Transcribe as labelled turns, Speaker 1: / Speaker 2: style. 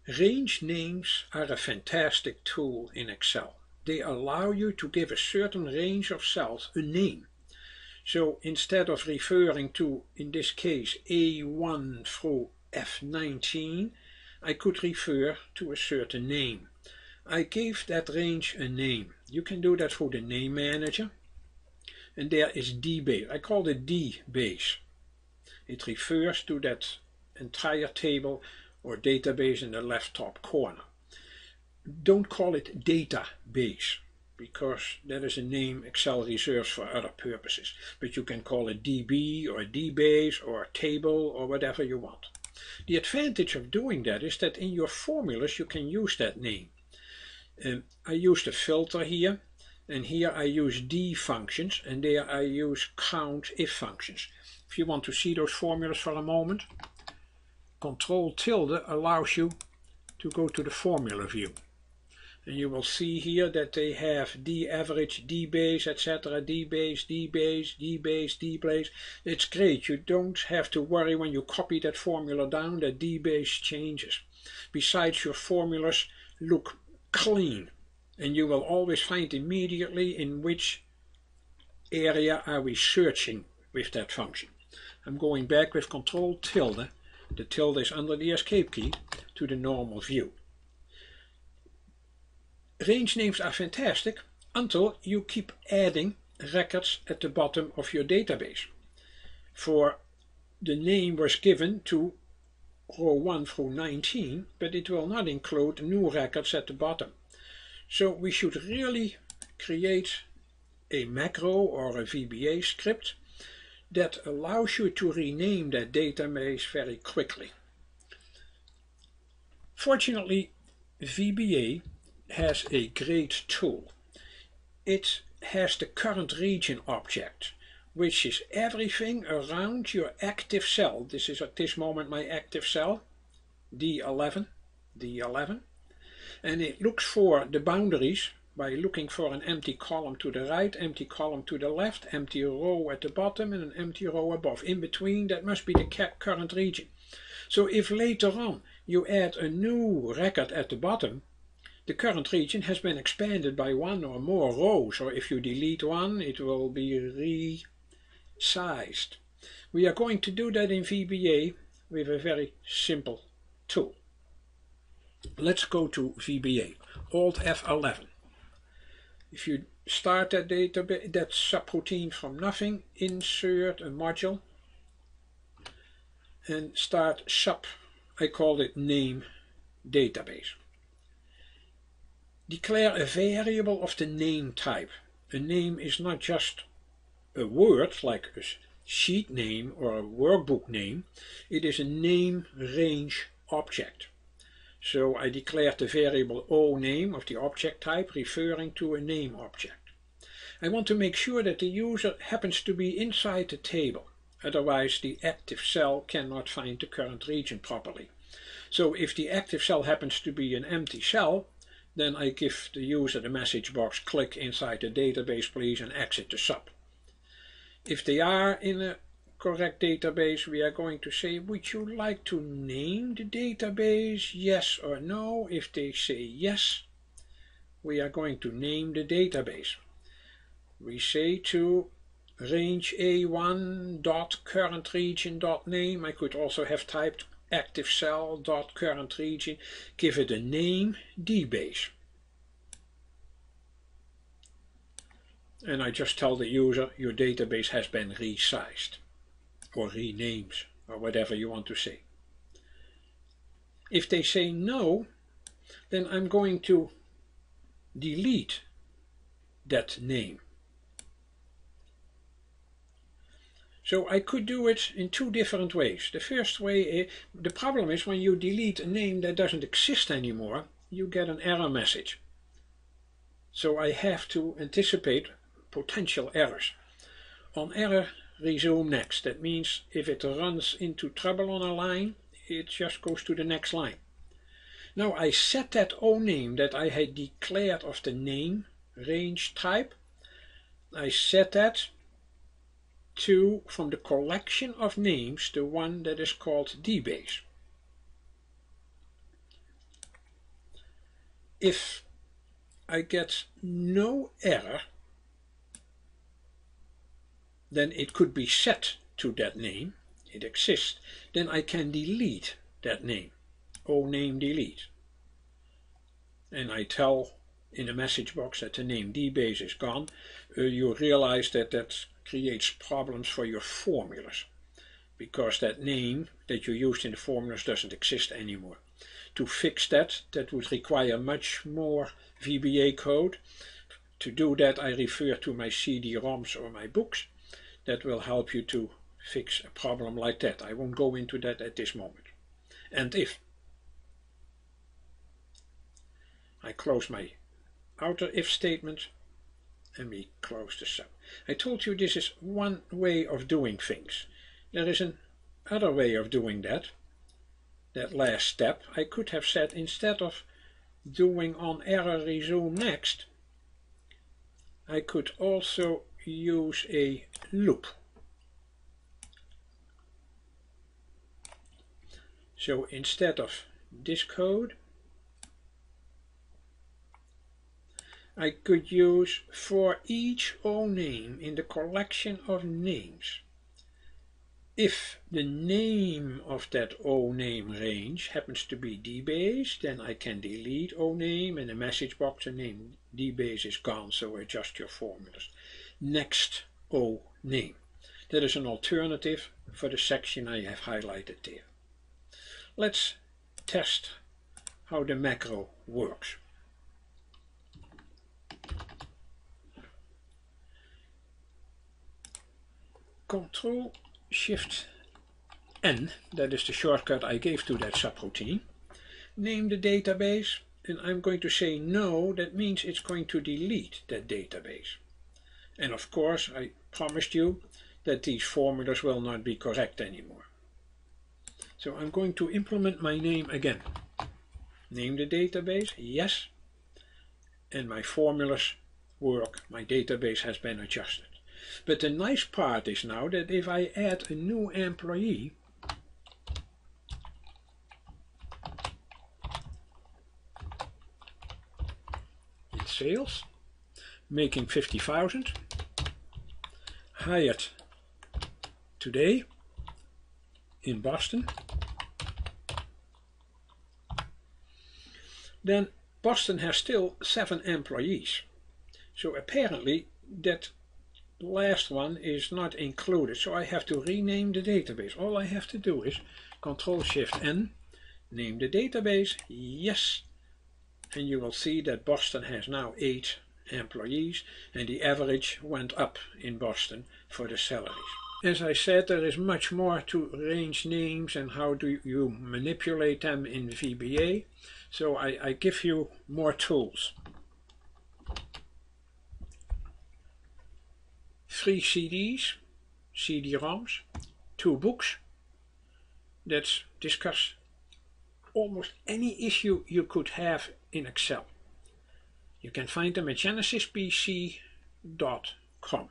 Speaker 1: Range names are a fantastic tool in Excel. They allow you to give a certain range of cells a name. So instead of referring to, in this case, A1 through F19, I could refer to a certain name. I gave that range a name. You can do that through the name manager. And there is DBase. I call it DBase. It refers to that entire table or database in the left top corner. Don't call it database, because that is a name Excel reserves for other purposes. But you can call it DB or DBase or table or whatever you want. The advantage of doing that is that in your formulas you can use that name. I use the filter here, and here I use D functions, and there I use count if functions. If you want to see those formulas for a moment, Control tilde allows you to go to the formula view. And you will see here that they have D average, D base, etc. D base, D base, D base, D base. It's great. You don't have to worry when you copy that formula down that D base changes. Besides, your formulas look clean, and you will always find immediately in which area are we searching with that function. I'm going back with Control tilde. The tilde is under the escape key to the normal view. Range names are fantastic until you keep adding records at the bottom of your database. For the name was given to row 1 through 19, but it will not include new records at the bottom. So we should really create a macro or a VBA script that allows you to rename that database very quickly. Fortunately, VBA has a great tool. It has the current region object, which is everything around your active cell. This is at this moment my active cell, D11, and it looks for the boundaries by looking for an empty column to the right, empty column to the left, empty row at the bottom, and an empty row above. In between, that must be the current region. So if later on you add a new record at the bottom, the current region has been expanded by one or more rows, or if you delete one, it will be resized. We are going to do that in VBA with a very simple tool. Let's go to VBA, Alt F11. If you start that database, that subroutine from nothing, insert a module, and start sub, I call it name database. Declare a variable of the name type. A name is not just a word like a sheet name or a workbook name. It is a name range object. So I declared the variable OName of the object type referring to a name object. I want to make sure that the user happens to be inside the table. Otherwise the active cell cannot find the current region properly. So if the active cell happens to be an empty cell, then I give the user the message box, click inside the database please, and exit the sub. If they are in a correct database, we are going to say, would you like to name the database, yes or no? If they say yes, we are going to name the database. We say to range A1 dot current region dot name. I could also have typed active cell dot current region. Give it a name, DBase. And I just tell the user your database has been resized or renamed or whatever you want to say. If they say no, then I'm going to delete that name. So I could do it in two different ways. The first way, the problem is when you delete a name that doesn't exist anymore, you get an error message. So I have to anticipate potential errors. On error, resume next. That means if it runs into trouble on a line, it just goes to the next line. Now I set that OName that I had declared of the name range type. I set that to, from the collection of names, the one that is called DBase. if I get no error, then it could be set to that name, it exists, then I can delete that name, name delete. And I tell in a message box that the name dbase is gone. You realize that that creates problems for your formulas, because that name that you used in the formulas doesn't exist anymore. To fix that, that would require much more VBA code. To do that, I refer to my CD-ROMs or my books. That will help you to fix a problem like that. I won't go into that at this moment. And if I close my outer if statement, and we close the sum. I told you this is one way of doing things. There is another way of doing that. That last step, I could have said, instead of doing on error resume next, I could also use a loop. So instead of this code, I could use for each name in the collection of names. If the name of that name range happens to be dbase, then I can delete name and the message box, the name dbase is gone, so adjust your formulas. Next name. That is an alternative for the section I have highlighted there. Let's test how the macro works. Control-Shift-N, that is the shortcut I gave to that subroutine. Name the database, and I'm going to say no. That means it's going to delete that database. And of course, I promised you that these formulas will not be correct anymore. So I'm going to implement my name again. Name the database, yes. And my formulas work. My database has been adjusted. But the nice part is now that if I add a new employee, in sales, making 50,000, hired today in Boston, then Boston has still 7 employees. So apparently that last one is not included, so I have to rename the database. All I have to do is Control-Shift-N, name the database, yes, and you will see that Boston has now 8 employees, and the average went up in Boston for the salaries. As I said, there is much more to range names and how do you manipulate them in VBA, so I give you more tools. 3 CDs, CD-ROMs, 2 books that discuss almost any issue you could have in Excel. You can find them at genesispc.com.